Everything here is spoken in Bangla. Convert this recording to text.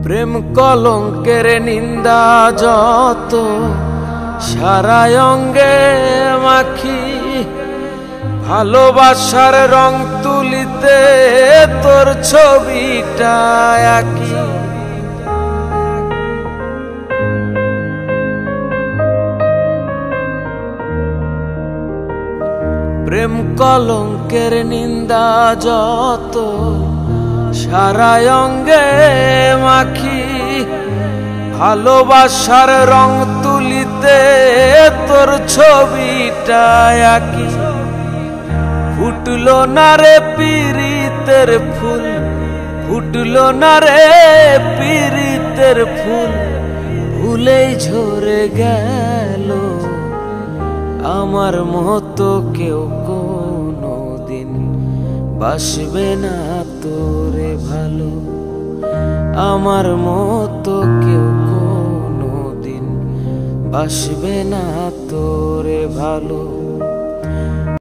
প্রেম কলঙ্কের নিন্দা যত সারা অঙ্গে মাখি, ভালোবাসার রং তুলিতে তোর ছবিটা আঁকি। প্রেম কলঙ্কের নিন্দা যত সারা অঙ্গে মাখি, ভালোবাসার রং তুলিতে তোর ছবিটা আঁকি। ফুটলো না রে পীড়িতের ফুল, ফুটলো না রে পীড়িতের ফুল, ভুলেই ঝরে গেল। আমার মতো কেউ কোনো দিন বাসবে না তোরে ভালো, আমার মতো কেউ কোনো দিন বাসবে না তোরে ভালো।